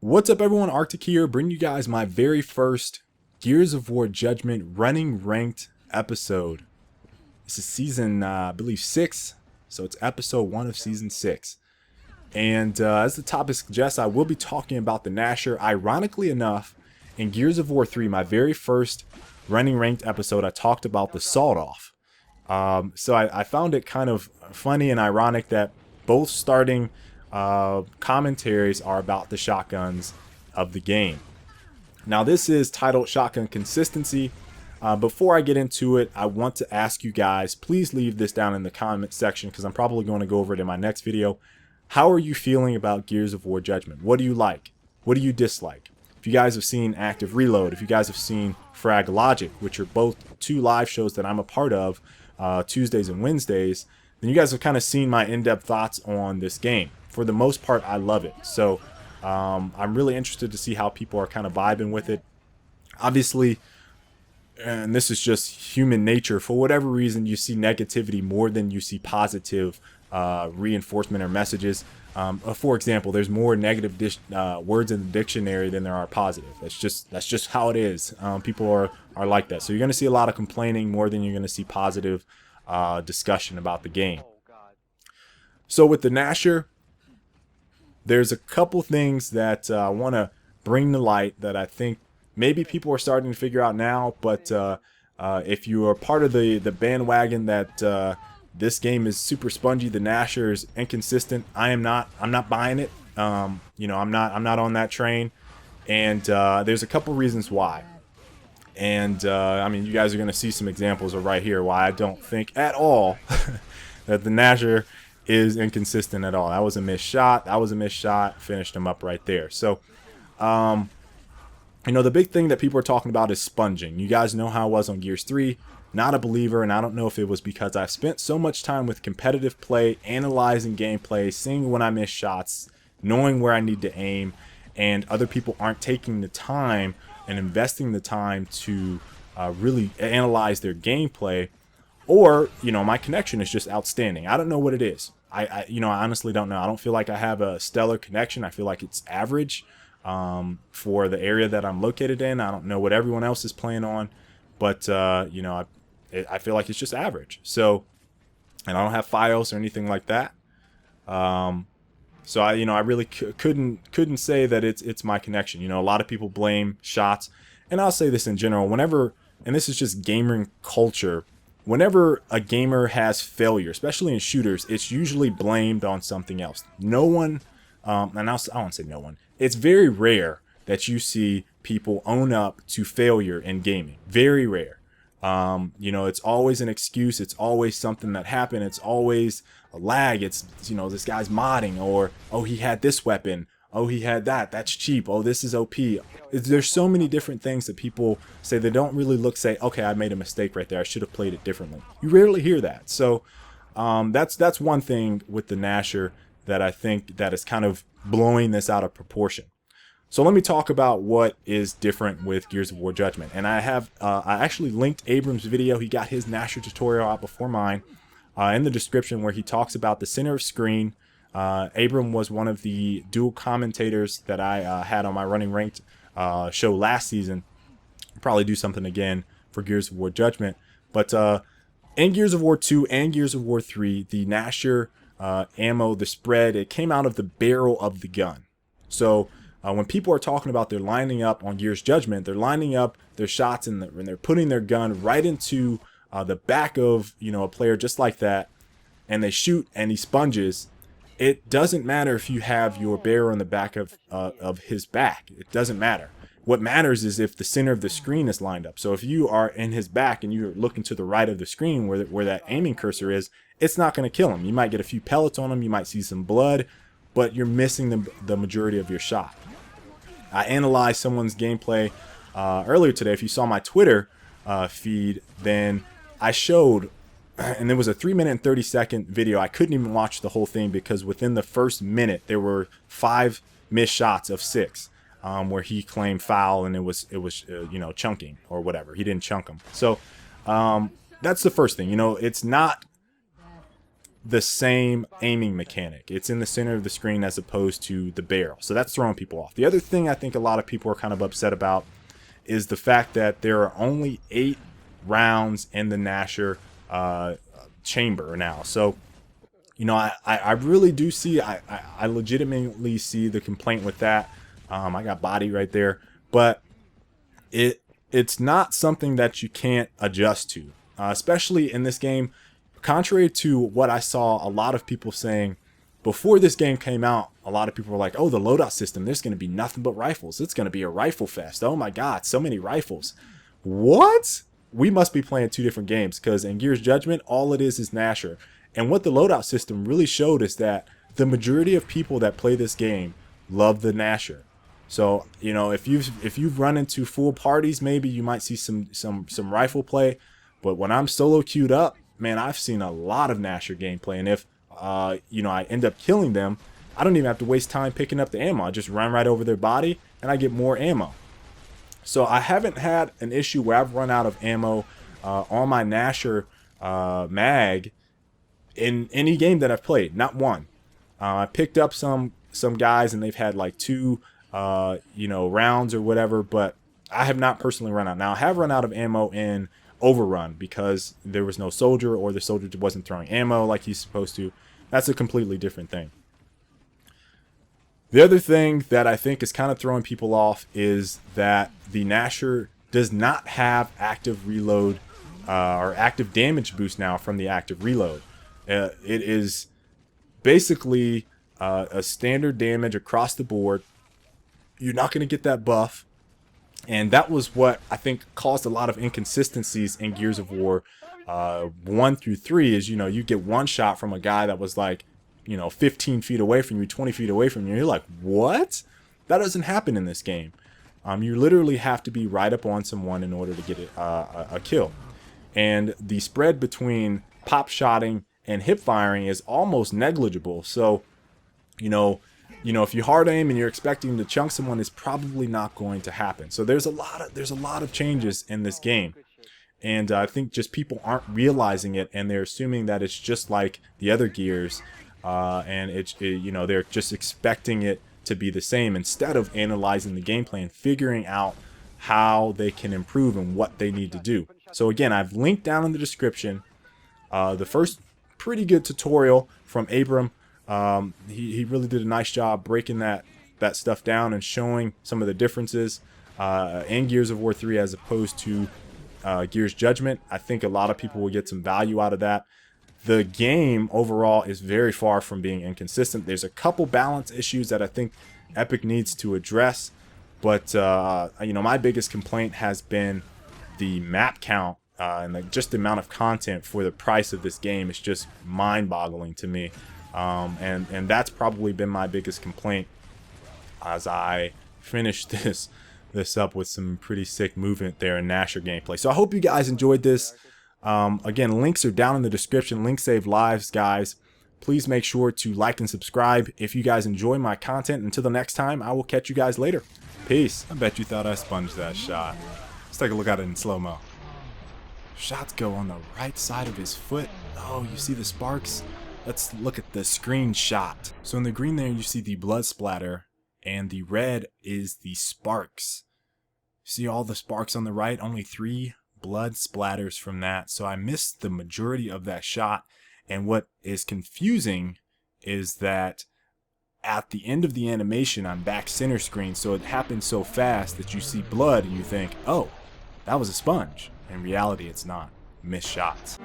What's up, everyone? Arctic here, bringing you guys my very first Gears of War Judgment running ranked episode. This is season, I believe, 6, so it's episode 1 of season 6. And as the topic suggests, I will be talking about the Gnasher. Ironically enough, in Gears of War 3, my very first running ranked episode, I talked about the sawed-off. So I found it kind of funny and ironic that both starting commentaries are about the shotguns of the game. Now this is titled Shotgun Consistency. Before I get into it, I want to ask you guys, please leave this down in the comment section because I'm probably going to go over it in my next video. How are you feeling about Gears of War Judgment? What do you like? What do you dislike? If you guys have seen Active Reload, if you guys have seen Frag Logic, which are both 2 live shows that I'm a part of, Tuesdays and Wednesdays, then you guys have kind of seen my in-depth thoughts on this game. For the most part, I love it. So I'm really interested to see how people are kind of vibing with it. Obviously, and this is just human nature, for whatever reason, you see negativity more than you see positive reinforcement or messages. For example, there's more negative words in the dictionary than there are positive. That's just how it is. People are like that. So you're going to see a lot of complaining more than you're going to see positive discussion about the game. So with the Gnasher, there's a couple things that I want to bring to light that I think maybe people are starting to figure out now. But if you are part of the bandwagon that this game is super spongy, the Gnasher is inconsistent, I'm not buying it. You know, I'm not on that train. And there's a couple reasons why. And I mean, you guys are going to see some examples of right here why I don't think at all that the Gnasher is inconsistent at all. That was a missed shot. That was a missed shot. Finished him up right there. So, you know, the big thing that people are talking about is sponging. You guys know how I was on Gears 3. Not a believer, and I don't know if it was because I've spent so much time with competitive play, analyzing gameplay, seeing when I miss shots, knowing where I need to aim, and other people aren't taking the time and investing the time to really analyze their gameplay. Or, you know, my connection is just outstanding. I don't know what it is. You know, I honestly don't know. I don't feel like I have a stellar connection. I feel like it's average for the area that I'm located in. I don't know what everyone else is playing on, but you know, I feel like it's just average. So, and I don't have FiOS or anything like that. So I really couldn't say that it's my connection. You know, a lot of people blame shots, and I'll say this in general. Whenever, and this is just gaming culture. Whenever a gamer has failure, especially in shooters, it's usually blamed on something else. No one, and I won't say no one, it's very rare that you see people own up to failure in gaming. Very rare. You know, it's always an excuse. It's always something that happened. It's always a lag. It's, you know, this guy's modding, or, oh, he had this weapon. Oh, he had that. That's cheap. Oh, this is OP. There's so many different things that people say. They don't really say, okay, I made a mistake right there. I should have played it differently. You rarely hear that. So that's one thing with the Gnasher that I think that is kind of blowing this out of proportion. So let me talk about what is different with Gears of War Judgment. And I actually linked Abram's video. He got his Gnasher tutorial out before mine in the description, where he talks about the center of screen. Abram was one of the dual commentators that I had on my running ranked show last season. I'll probably do something again for Gears of War Judgment. But in Gears of War 2 and Gears of War 3, the Gnasher ammo, the spread, it came out of the barrel of the gun. So when people are talking about they're lining up on Gears Judgment, they're lining up their shots and they're putting their gun right into the back of, you know, a player just like that, and they shoot and he sponges. It doesn't matter if you have your barrel in the back of his back. It doesn't matter. What matters is if the center of the screen is lined up. So if you are in his back and you're looking to the right of the screen where that aiming cursor is, it's not going to kill him. You might get a few pellets on him. You might see some blood, but you're missing the majority of your shot. I analyzed someone's gameplay earlier today. If you saw my Twitter feed, then I showed, and there was a 3 minute and 30-second video. I couldn't even watch the whole thing because within the first minute there were 5 missed shots of 6 where he claimed foul, and it was you know, chunking or whatever. He didn't chunk them. So that's the first thing. You know, it's not the same aiming mechanic. It's in the center of the screen as opposed to the barrel. So that's throwing people off. The other thing I think a lot of people are kind of upset about is the fact that there are only 8 rounds in the Gnasher chamber now. So, you know, I really do see, I legitimately see the complaint with that. I got body right there, but it's not something that you can't adjust to, especially in this game. Contrary to what I saw a lot of people saying before this game came out, a lot of people were like, oh, the loadout system, there's going to be nothing but rifles. It's going to be a rifle fest. Oh my God, so many rifles. What? We must be playing 2 different games, because in Gears Judgment, all it is Gnasher. And what the loadout system really showed is that the majority of people that play this game love the Gnasher. So, you know, if you've run into full parties, maybe you might see some rifle play. But when I'm solo queued up, man, I've seen a lot of Gnasher gameplay. And if, you know, I end up killing them, I don't even have to waste time picking up the ammo. I just run right over their body and I get more ammo. So I haven't had an issue where I've run out of ammo on my Gnasher mag in any game that I've played. Not one. I picked up some guys and they've had like 2 you know, rounds or whatever, but I have not personally run out. Now I have run out of ammo in Overrun because there was no soldier, or the soldier wasn't throwing ammo like he's supposed to. That's a completely different thing. The other thing that I think is kind of throwing people off is that the Gnasher does not have active reload or active damage boost now from the active reload. It is basically a standard damage across the board. You're not going to get that buff. And that was what I think caused a lot of inconsistencies in Gears of War 1 through 3 is, you know, you get one shot from a guy that was like, you know, 15 feet away from you, 20 feet away from you. You're like, what? That doesn't happen in this game. You literally have to be right up on someone in order to get a kill. And the spread between pop shotting and hip firing is almost negligible. So, you know, if you hard aim and you're expecting to chunk someone, it's probably not going to happen. So there's a lot of changes in this game, and I think just people aren't realizing it, and they're assuming that it's just like the other Gears, and you know, they're just expecting it to be the same instead of analyzing the gameplay and figuring out how they can improve and what they need to do. So again, I've linked down in the description the first pretty good tutorial from Abram. He really did a nice job breaking that stuff down and showing some of the differences in Gears of War 3 as opposed to Gears Judgment. I think a lot of people will get some value out of that. The game overall is very far from being inconsistent. There's a couple balance issues that I think Epic needs to address, but you know, my biggest complaint has been the map count and just the amount of content for the price of this game is just mind-boggling to me. And that's probably been my biggest complaint as I finish this up with some pretty sick movement there in Gnasher gameplay. So I hope you guys enjoyed this. Again, links are down in the description. Links save lives, guys. Please make sure to like and subscribe if you guys enjoy my content. Until the next time, I will catch you guys later. Peace. I bet you thought I sponged that shot. Let's take a look at it in slow-mo. Shots go on the right side of his foot. Oh, you see the sparks? Let's look at the screenshot. So in the green there, you see the blood splatter, and the red is the sparks. See all the sparks on the right? Only 3 blood splatters from that. So I missed the majority of that shot. And what is confusing is that at the end of the animation, I'm back center screen. So it happens so fast that you see blood and you think, oh, that was a sponge. In reality, it's not. Missed shots.